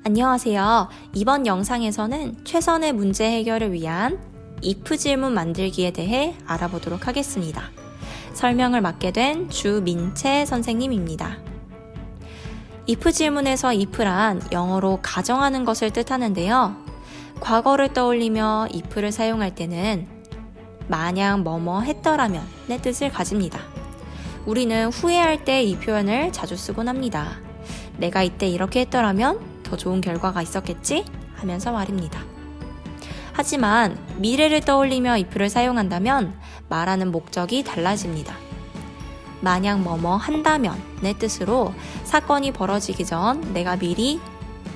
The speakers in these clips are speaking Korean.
안녕하세요. 이번 영상에서는 최선의 문제 해결을 위한 if 질문 만들기에 대해 알아보도록 하겠습니다. 설명을 맡게 된 주민채 선생님입니다. if 질문에서 if란 영어로 가정하는 것을 뜻하는데요. 과거를 떠올리며 if를 사용할 때는 만약 뭐뭐 했더라면의 뜻을 가집니다. 우리는 후회할 때 이 표현을 자주 쓰곤 합니다. 내가 이때 이렇게 했더라면 더 좋은 결과가 있었겠지? 하면서 말입니다. 하지만 미래를 떠올리며 if를 사용한다면 말하는 목적이 달라집니다. 만약 뭐뭐 한다면의 뜻으로 사건이 벌어지기 전 내가 미리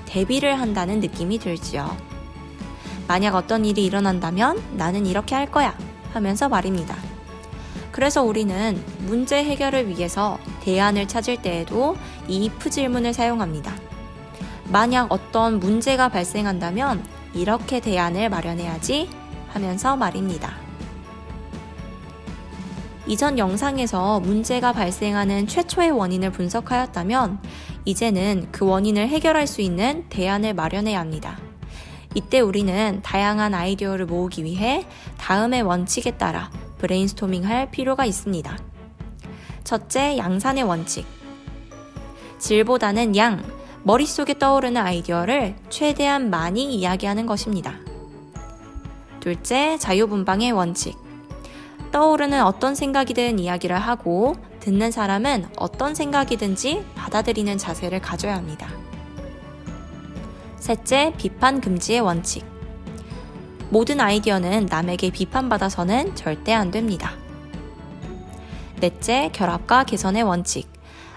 대비를 한다는 느낌이 들지요. 만약 어떤 일이 일어난다면 나는 이렇게 할 거야 하면서 말입니다. 그래서 우리는 문제 해결을 위해서 대안을 찾을 때에도 이 if 질문을 사용합니다. 만약 어떤 문제가 발생한다면 이렇게 대안을 마련해야지 하면서 말입니다. 이전 영상에서 문제가 발생하는 최초의 원인을 분석하였다면 이제는 그 원인을 해결할 수 있는 대안을 마련해야 합니다. 이때 우리는 다양한 아이디어를 모으기 위해 다음의 원칙에 따라 브레인스토밍할 필요가 있습니다. 첫째, 양산의 원칙. 질보다는 양, 머릿속에 떠오르는 아이디어를 최대한 많이 이야기하는 것입니다. 둘째, 자유분방의 원칙. 떠오르는 어떤 생각이든 이야기를 하고 듣는 사람은 어떤 생각이든지 받아들이는 자세를 가져야 합니다. 셋째, 비판 금지의 원칙. 모든 아이디어는 남에게 비판받아서는 절대 안 됩니다. 넷째, 결합과 개선의 원칙.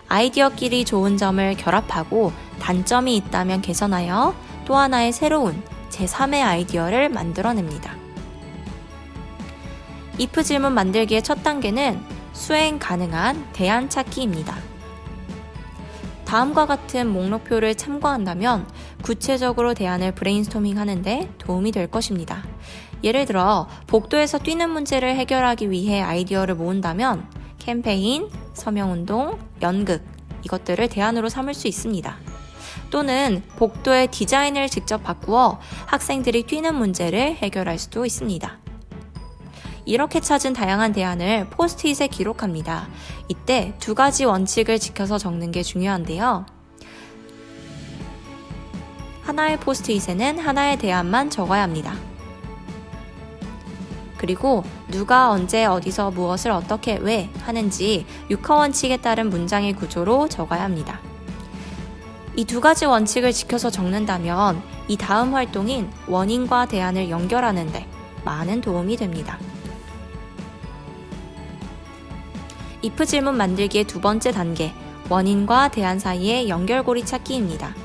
아이디어끼리 좋은 점을 결합하고 단점이 있다면 개선하여 또 하나의 새로운 제3의 아이디어를 만들어냅니다. if 질문 만들기의 첫 단계는 수행 가능한 대안 찾기입니다. 다음과 같은 목록표를 참고한다면 구체적으로 대안을 브레인스토밍 하는데 도움이 될 것입니다. 예를 들어 복도에서 뛰는 문제를 해결하기 위해 아이디어를 모은다면 캠페인, 서명운동, 연극 이것들을 대안으로 삼을 수 있습니다. 또는 복도의 디자인을 직접 바꾸어 학생들이 뛰는 문제를 해결할 수도 있습니다. 이렇게 찾은 다양한 대안을 포스트잇에 기록합니다. 이때 두 가지 원칙을 지켜서 적는 게 중요한데요. 하나의 포스트잇에는 하나의 대안만 적어야 합니다. 그리고 누가 언제 어디서 무엇을 어떻게 왜 하는지 육하원칙에 따른 문장의 구조로 적어야 합니다. 이 두 가지 원칙을 지켜서 적는다면 이 다음 활동인 원인과 대안을 연결하는 데 많은 도움이 됩니다. if 질문 만들기의 두 번째 단계, 원인과 대안 사이의 연결고리 찾기입니다.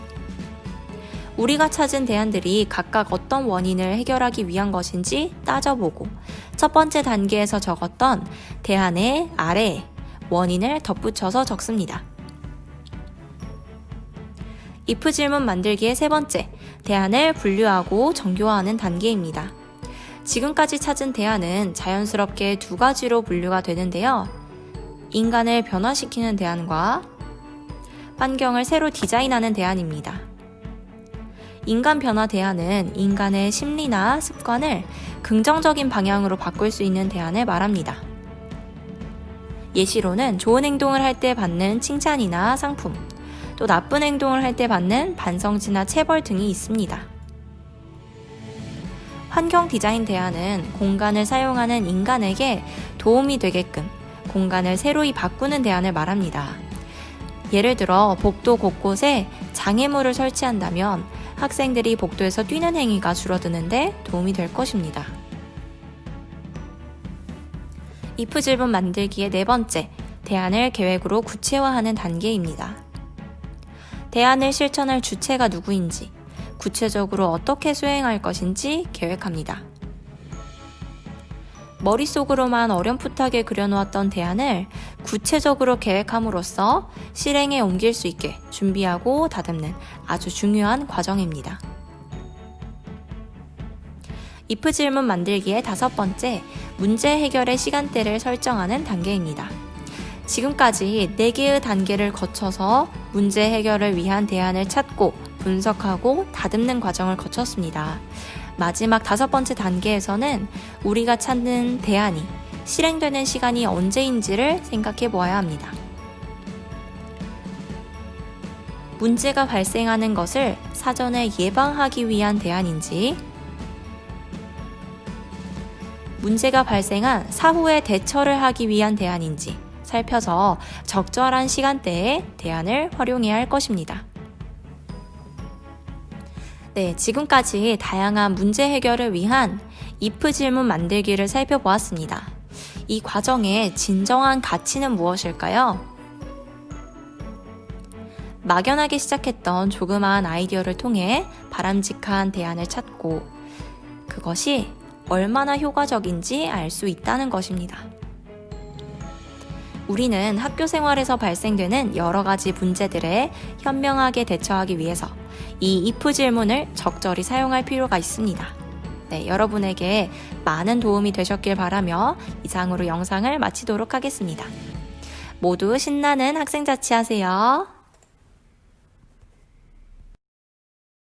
우리가 찾은 대안들이 각각 어떤 원인을 해결하기 위한 것인지 따져보고 첫 번째 단계에서 적었던 대안의 아래에 원인을 덧붙여서 적습니다. if 질문 만들기의 세 번째, 대안을 분류하고 정교화하는 단계입니다. 지금까지 찾은 대안은 자연스럽게 두 가지로 분류가 되는데요. 인간을 변화시키는 대안과 환경을 새로 디자인하는 대안입니다. 인간 변화 대안은 인간의 심리나 습관을 긍정적인 방향으로 바꿀 수 있는 대안을 말합니다. 예시로는 좋은 행동을 할 때 받는 칭찬이나 상품, 또 나쁜 행동을 할 때 받는 반성지나 체벌 등이 있습니다. 환경 디자인 대안은 공간을 사용하는 인간에게 도움이 되게끔 공간을 새로이 바꾸는 대안을 말합니다. 예를 들어 복도 곳곳에 장애물을 설치한다면 학생들이 복도에서 뛰는 행위가 줄어드는데 도움이 될 것입니다. if 질문 만들기의 네 번째, 대안을 계획으로 구체화하는 단계입니다. 대안을 실천할 주체가 누구인지, 구체적으로 어떻게 수행할 것인지 계획합니다. 머릿속으로만 어렴풋하게 그려놓았던 대안을 구체적으로 계획함으로써 실행에 옮길 수 있게 준비하고 다듬는 아주 중요한 과정입니다. if 질문 만들기의 다섯 번째, 문제 해결의 시간대를 설정하는 단계입니다. 지금까지 4개의 단계를 거쳐서 문제 해결을 위한 대안을 찾고 분석하고 다듬는 과정을 거쳤습니다. 마지막 5번째 단계에서는 우리가 찾는 대안이 실행되는 시간이 언제인지를 생각해 보아야 합니다. 문제가 발생하는 것을 사전에 예방하기 위한 대안인지, 문제가 발생한 사후에 대처를 하기 위한 대안인지 살펴서 적절한 시간대에 대안을 활용해야 할 것입니다. 네, 지금까지 다양한 문제 해결을 위한 if 질문 만들기를 살펴보았습니다. 이 과정의 진정한 가치는 무엇일까요? 막연하게 시작했던 조그마한 아이디어를 통해 바람직한 대안을 찾고 그것이 얼마나 효과적인지 알 수 있다는 것입니다. 우리는 학교 생활에서 발생되는 여러 가지 문제들에 현명하게 대처하기 위해서 이 if 질문을 적절히 사용할 필요가 있습니다. 네, 여러분에게 많은 도움이 되셨길 바라며 이상으로 영상을 마치도록 하겠습니다. 모두 신나는 학생 자취하세요.